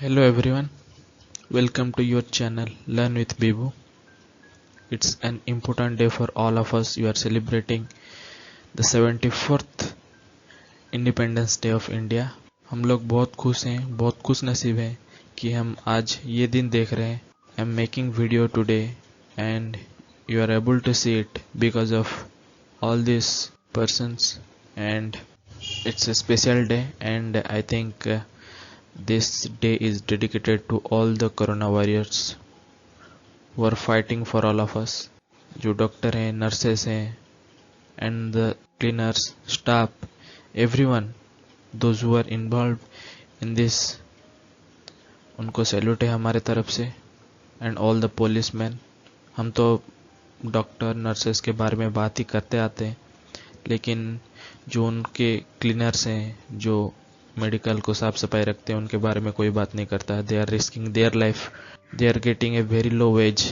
Hello everyone, welcome to your channel Learn with Bibu. It's an important day for all of us. You are celebrating the 74th Independence Day of India. हम लोग बहुत खुश हैं, बहुत खुश नसीब हैं कि हम आज ये दिन देख रहे हैं. I'm making video today and you are able to see it because of all these persons, and it's a special day, and I think this day is dedicated to all the corona warriors who are fighting for all of us. जो doctor हैं, nurses हैं, and the cleaners, staff, everyone, those who are involved in this, उनको salute है हमारे तरफ से. and all the policemen. हम तो डॉक्टर नर्सेस के बारे में बात ही करते आते हैं, लेकिन जो उनके क्लीनर्स हैं, जो मेडिकल को साफ सफाई रखते हैं, उनके बारे में कोई बात नहीं करता. They are risking their life, they are getting a very low wage,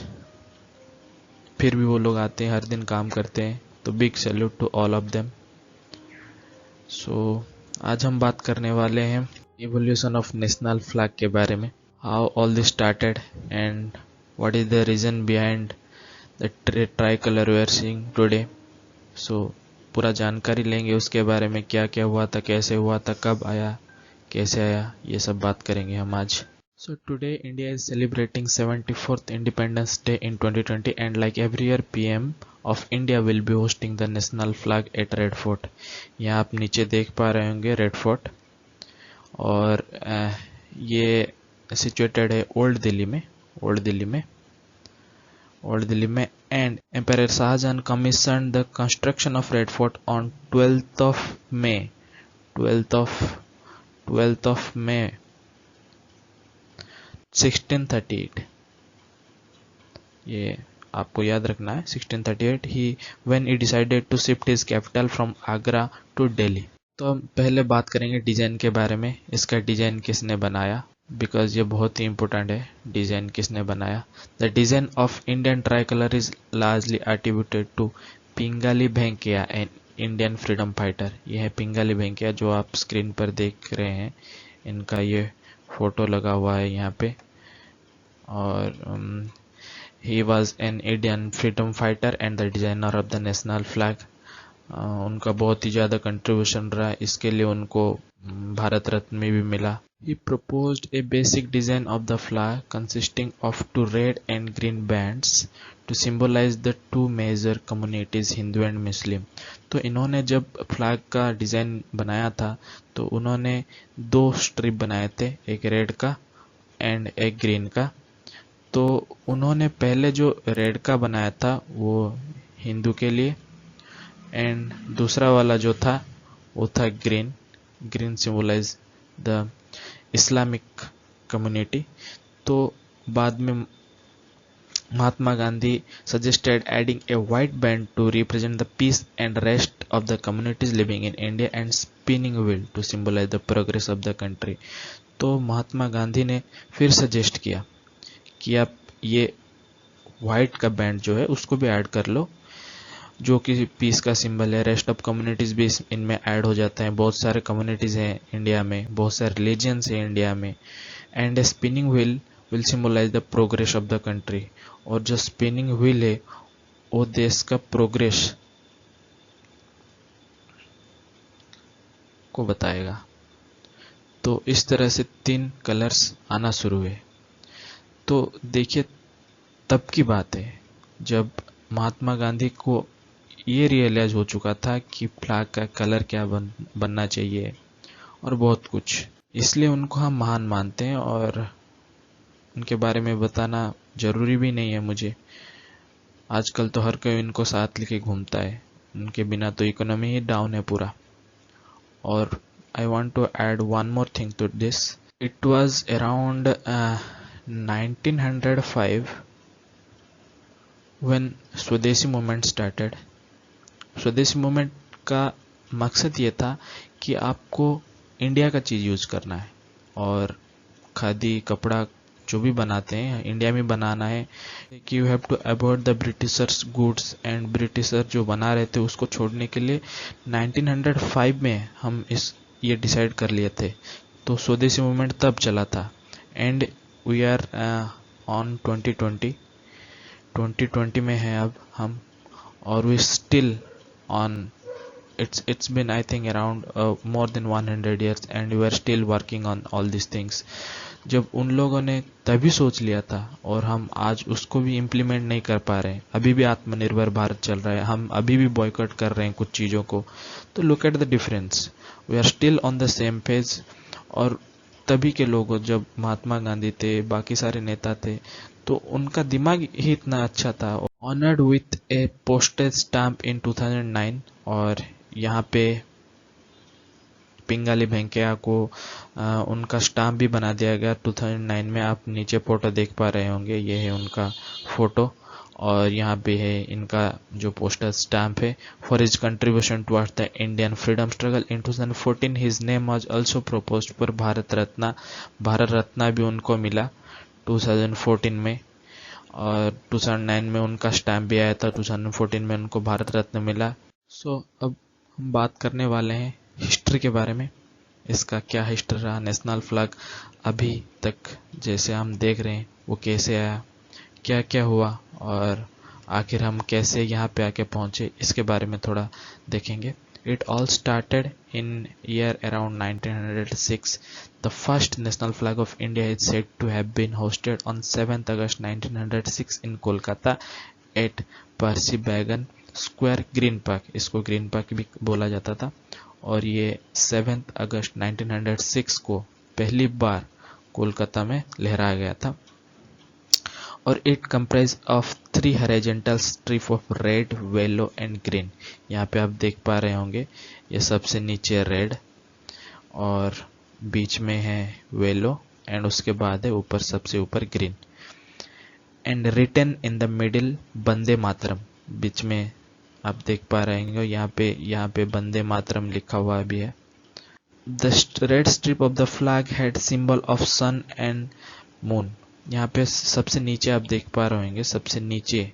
फिर भी वो लोग आते हैं, हर दिन काम करते हैं. तो big salute to all of them. So आज हम बात करने वाले हैं इवोल्यूशन ऑफ नेशनल फ्लैग के बारे में. How all this started and what is the reason behind the tricolour we are seeing today. So पूरा जानकारी लेंगे उसके बारे में, क्या क्या हुआ था, कैसे हुआ था, कब आया, कैसे आया, ये सब बात करेंगे हम आज. So today India is celebrating 74th Independence Day in 2020, and like every year PM of India will be hosting the national flag at Red Fort. यहाँ आप नीचे देख पा रहे होंगे रेड फोर्ट, और ये सिचुएटेड है ओल्ड दिल्ली में. And Emperor Shahjahan commissioned the construction of Red Fort on 12th of May 1638. ये आपको याद रखना है, 1638 when he decided to shift his capital from Agra to Delhi. तो हम पहले बात करेंगे डिजाइन के बारे में. इसका डिजाइन किसने बनाया, बिकॉज ये बहुत ही इंपॉर्टेंट है. डिजाइन किसने बनाया. The design of Indian tricolour is largely attributed to Pingali Venkayya, an Indian freedom fighter. ये है पिंगाली भेंकैया जो आप स्क्रीन पर देख रहे हैं. इनका ये फोटो लगा हुआ है यहाँ पे. और he was an Indian freedom fighter and the designer of the national flag. उनका बहुत ही ज़्यादा कंट्रीब्यूशन रहा है, इसके लिए उनको भारत रत्न में भी मिला. He proposed a basic design of the flag consisting of two red and green bands to symbolize the two major communities, Hindu and Muslim. तो इन्होंने जब फ्लैग का डिज़ाइन बनाया था तो उन्होंने दो स्ट्रिप बनाए थे, एक रेड का एंड एक ग्रीन का. तो उन्होंने पहले जो रेड का बनाया था वो हिंदू के लिए, एंड दूसरा वाला जो था वो था green symbolise the Islamic community. तो बाद में Mahatma Gandhi suggested adding a white band to represent the peace and rest of the communities living in India and spinning wheel to symbolise the progress of the country. तो महात्मा गांधी ने फिर suggest किया कि आप ये वाइट का बैंड जो है उसको भी ऐड कर लो, जो कि पीस का सिंबल है. रेस्ट ऑफ कम्युनिटीज भी इनमें ऐड हो जाता है. बहुत सारे कम्युनिटीज हैं इंडिया में, बहुत सारे रिलीजियंस हैं इंडिया में. And a spinning wheel will symbolize the progress of the country. और जो स्पिनिंग व्हील है वो देश का प्रोग्रेस को बताएगा. तो इस तरह से तीन कलर्स आना शुरू हुए. तो देखिए तब की बात है जब महात्मा गांधी को ये रियलाइज हो चुका था कि फ्लैग का कलर क्या बनना चाहिए और बहुत कुछ. इसलिए उनको हम महान मानते हैं, और उनके बारे में बताना जरूरी भी नहीं है मुझे. आजकल तो हर कोई इनको साथ लेके घूमता है, उनके बिना तो इकोनॉमी ही डाउन है पूरा. और I want to add one more thing to this. It was around 1905 when Swadeshi movement started. Swadeshi movement का मकसद ये था कि आपको इंडिया का चीज़ यूज करना है, और खादी कपड़ा जो भी बनाते हैं इंडिया में बनाना है. कि you have to avoid the Britishers goods, and Britisher जो बना रहे थे उसको छोड़ने के लिए 1905 में हम ये डिसाइड कर लिए थे. तो स्वदेशी मूवमेंट तब चला था. एंड वी आर ऑन 2020 में है अब हम, और we still on, it's been I think around more than 100 years and we are still working on all these things. जब उन लोगों ने तभी सोच लिया था और हम आज उसको भी इम्प्लीमेंट नहीं कर पा रहे हैं, अभी भी आत्मनिर्भर भारत चल रहा है, हम अभी भी बॉयकॉट कर रहे हैं कुछ चीज़ों को, तो look at the difference, we are still on the same page. और तभी के लोगों, जब महात्मा गांधी थे, बाकी सारे नेता थे, तो उनका दिमाग ही इतना अच्छा था। Honoured with A postage stamp इन 2009, और यहाँ पे पिंगाली भेंकैया को उनका स्टाम्प भी बना दिया गया 2009 में। आप नीचे फोटो देख पा रहे होंगे, ये है उनका फोटो, और यहाँ पे है इनका जो पोस्टर स्टैम्प है, for his contribution towards the Indian freedom struggle in 2014 his name was also proposed for Bharat Ratna. Bharat Ratna भी उनको मिला 2014 में, और 2009 में उनका स्टैम्प भी आया था, 2014 में उनको भारत रत्न मिला। सो अब हम बात करने वाले हैं हिस्ट्री के बारे में, इसका क्या हिस्ट्री रहा, नेशनल फ्लैग अभी तक जैसे हम देख रहे हैं वो कैसे आया, क्या क्या हुआ, और आखिर हम कैसे यहाँ पे आके पहुँचे, इसके बारे में थोड़ा देखेंगे। It all started in year around 1906. The first national flag of India is said to have been hoisted on 7th August 1906 in Kolkata at Percy Bagan Square, green park, इसको ग्रीन पार्क भी बोला जाता था। और ये 7 अगस्त 1906 को पहली बार कोलकाता में लहराया गया था। और it comprise of 3 horizontal strip of red, yellow and green. यहाँ पे आप देख पा रहे होंगे, ये सबसे नीचे रेड और बीच में है येलो, एंड उसके बाद है ऊपर, सबसे ऊपर green. And written in the middle Vande Mataram, बीच में आप देख पा रहे होंगे यहाँ पे वंदे मातरम लिखा हुआ भी है। The red strip of the flag had symbol of sun and moon. यहाँ पे सबसे नीचे आप देख पा रहे होंगे, सबसे नीचे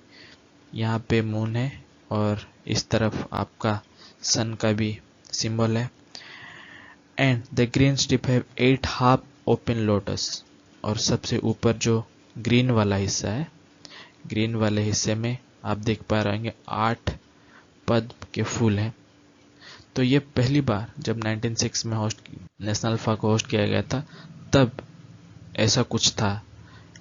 यहाँ पे मून है, और इस तरफ आपका सन का भी सिंबल है। And the green strip have 8 half open lotus, और सबसे ऊपर जो ग्रीन वाला हिस्सा है, ग्रीन वाले हिस्से में आप देख पा रहे होंगे 8 पद्म के फूल हैं। तो ये पहली बार जब 1906 में नेशनल फ्लैग को होस्ट किया गया था, तब ऐसा कुछ था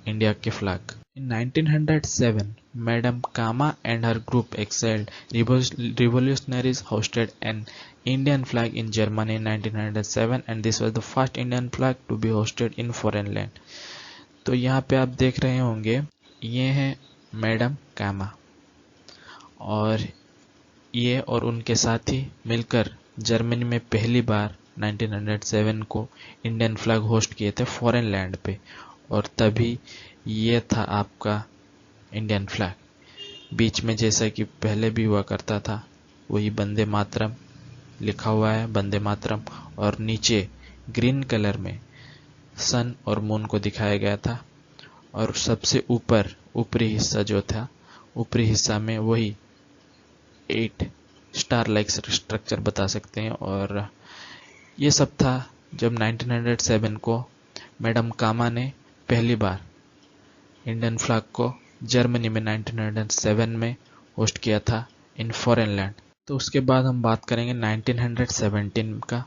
इंडिया के flag. In 1907, Madam Kama and her group exiled revolutionaries hosted an Indian flag in Germany in 1907, and this was the first Indian flag to be hosted in foreign land. तो यहाँ पे आप देख रहे होंगे, ये है मैडम कामा, और ये और उनके साथी मिलकर जर्मनी में पहली बार 1907 को इंडियन फ्लैग होस्ट किए थे फॉरेन लैंड पे, और तभी ये था आपका इंडियन फ्लैग। बीच में जैसा कि पहले भी हुआ करता था, वही वंदे मातरम लिखा हुआ है, वंदे मातरम, और नीचे ग्रीन कलर में सन और मून को दिखाया गया था, और सबसे ऊपर ऊपरी हिस्सा जो था, ऊपरी हिस्सा में वही 8 स्टार लाइक स्ट्रक्चर बता सकते हैं। और ये सब था जब 1907 को मैडम कामा ने पहली बार इंडियन फ्लैग को जर्मनी में 1907 में होस्ट किया था इन फॉरेन लैंड। तो उसके बाद हम बात करेंगे 1917 का।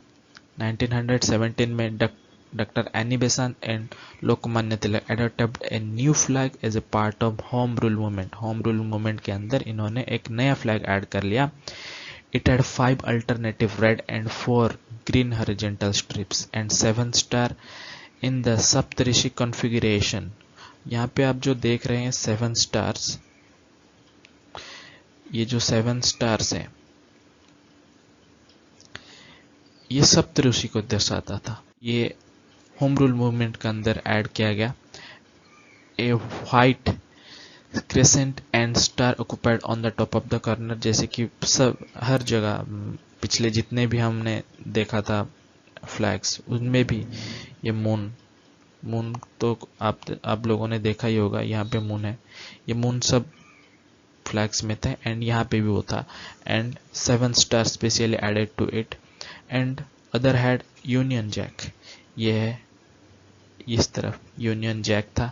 1917 में doctor Annie Besant and Lokmanya Tilak adopted a new flag as a part of home rule movement. Home rule movement के अंदर इन्होंने एक नया फ्लैग ऐड कर लिया। It had 5 alternative red and 4 green horizontal strips and 7 star in the Saptarishi configuration. यहाँ पे आप जो देख रहे हैं 7 स्टार्स, ये जो 7 स्टार्स हैं, ये सप्तऋषि को दर्शाता था। ये होम रूल मूवमेंट के अंदर ऐड किया गया। A white crescent and star occupied on the top of the corner, जैसे कि सब हर जगह पिछले जितने भी हमने देखा था फ्लैग्स, उनमें भी ये मून तो आप लोगों ने देखा ही होगा, यहाँ पे मून है, ये मून सब फ्लैग्स में थे, एंड यहाँ पे भी वो था। And 7 star specially added to it, and other had Union Jack, ये है इस तरफ यूनियन जैक था।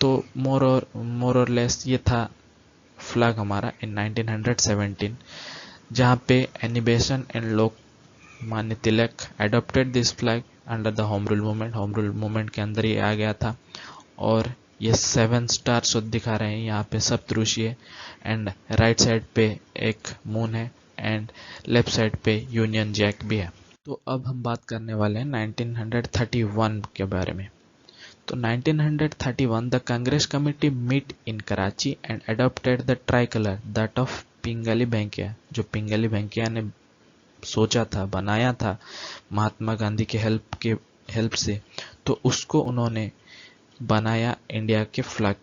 तो मोर और लेस ये था फ्लैग हमारा इन 1917, जहाँ पे any Besant and Lokmanya Tilak adopted this flag under the home rule movement. Home rule movement के अंदर ये आ गया था। और ये 7 स्टार्स दिखा रहे हैं यहाँ पे सप्तऋषि है, एंड राइट साइड पे एक मून है, एंड लेफ्ट साइड पे यूनियन जैक भी है। तो अब हम बात करने वाले हैं 1931 के बारे में। तो 1931 the Congress committee meet in Karachi and adopted the tricolour that of Pingali Venkayya. जो पिंगली वेंकैया ने सोचा था, बनाया था महात्मा गांधी के हेल्प से, तो उसको उन्होंने बनाया इंडिया के flag.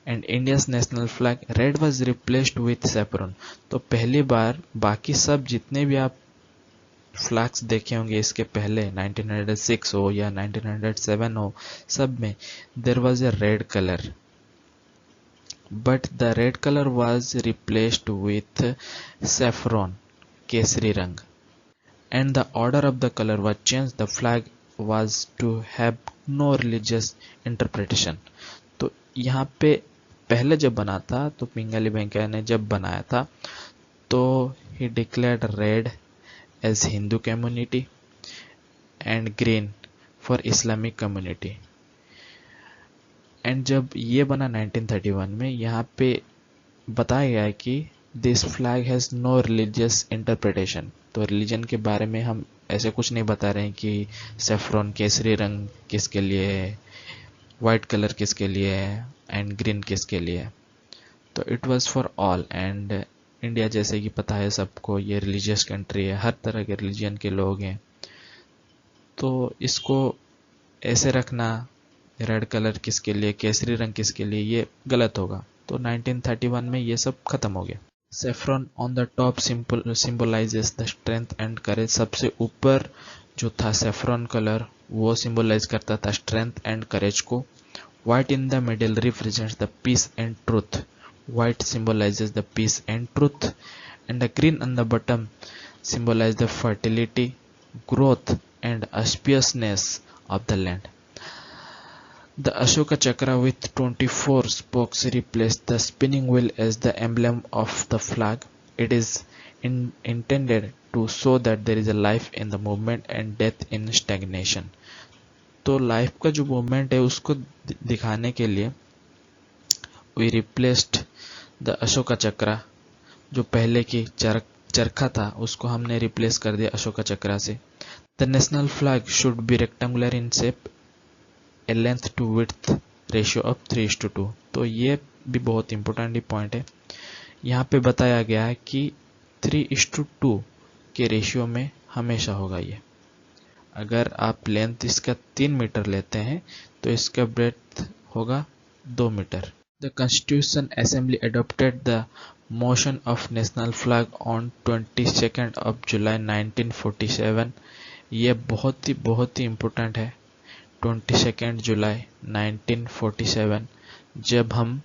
And India's national flag red was replaced with saffron. तो पहली बार बाकी सब जितने भी आप फ्लैग्स देखे होंगे इसके पहले 1906 हो या 1907 हो, सब में there was a red colour, but the red colour was replaced with saffron, केसरी रंग, and the order of the color was changed. The flag was to have no religious interpretation. तो यहाँ पे पहले जब बना था, तो पिंगली वेंकैया ने जब बनाया था, तो he declared red as Hindu community and green for Islamic community. And जब ये बना 1931 में, यहाँ पे बताया गया है कि this flag has no religious interpretation. तो रिलीजन के बारे में हम ऐसे कुछ नहीं बता रहे हैं कि सेफ्रॉन केसरी रंग किसके लिए है, वाइट कलर किसके लिए है, एंड ग्रीन किसके लिए है। तो it was for all. And India जैसे कि पता है सबको, ये रिलीजियस कंट्री है, हर तरह के रिलीजन के लोग हैं। तो इसको ऐसे रखना, रेड कलर किसके लिए, केसरी रंग किसके लिए, ये गलत होगा। तो 1931 में ये सब खत्म हो गया। Saffron on the top symbolizes the strength and करेज। सबसे ऊपर जो था सेफ्रॉन कलर, वो सिंबलाइज करता था स्ट्रेंथ एंड करेज को। White in the middle represents the peace and truth. White symbolizes the peace and truth, and the green on the bottom symbolize the fertility, growth and auspiciousness of the land. The Ashoka Chakra with 24 spokes replaced the spinning wheel as the emblem of the flag. It is intended to show that there is a life in the movement and death in stagnation. तो life का जो movement है उसको दिखाने के लिए we replaced the Ashoka चक्रा। जो पहले की चरखा था उसको हमने रिप्लेस कर दिया अशोका चक्रा से। The national flag should be rectangular in shape, a length to width ratio of 3:2। तो ये भी बहुत इंपॉर्टेंट पॉइंट है। यहाँ पे बताया गया है कि 3:2 के रेशियो में हमेशा होगा ये। अगर आप लेंथ इसका 3 मीटर लेते हैं तो इसका ब्रेड्थ होगा 2 metre. The Constitution Assembly adopted the motion of national flag on 22nd of July 1947। ये बहुत ही इम्पोर्टेंट है। 22nd जुलाई 1947 जब हम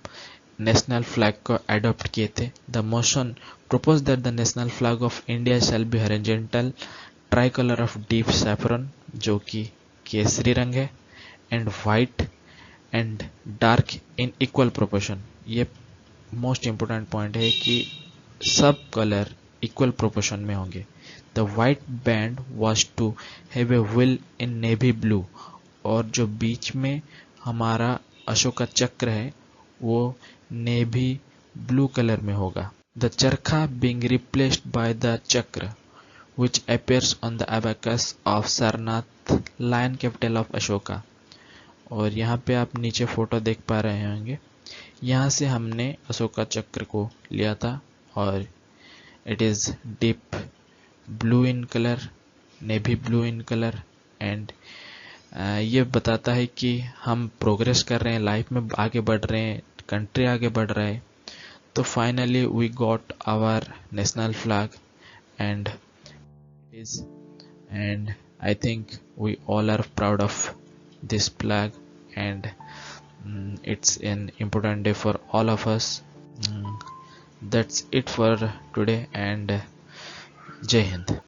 नेशनल फ्लैग को अडॉप्ट किए थे। The motion proposed that the national flag of India shall be horizontal, tricolor of deep saffron जो कि केसरी रंग है, and white and dark in equal proportion. ये मोस्ट इम्पोर्टेंट पॉइंट है कि सब कलर इक्वल प्रोपोर्शन में होंगे। The white band was to have a wheel in navy blue, और जो बीच में हमारा अशोका चक्र है वो नेवी ब्लू कलर में होगा। द चरखा बीइंग रिप्लेस्ड बाय द चक्र which appears on the abacus of Sarnath, lion capital of Ashoka। और यहाँ पे आप नीचे फोटो देख पा रहे होंगे, यहाँ से हमने अशोका चक्र को लिया था, और it is deep blue in colour, navy blue in colour, and ये बताता है कि हम प्रोग्रेस कर रहे हैं, लाइफ में आगे बढ़ रहे हैं, कंट्री आगे बढ़ रहा है। तो finally we got our national flag and I think we all are proud of this flag, and it's an important day for all of us. That's it for today, and Jai Hind.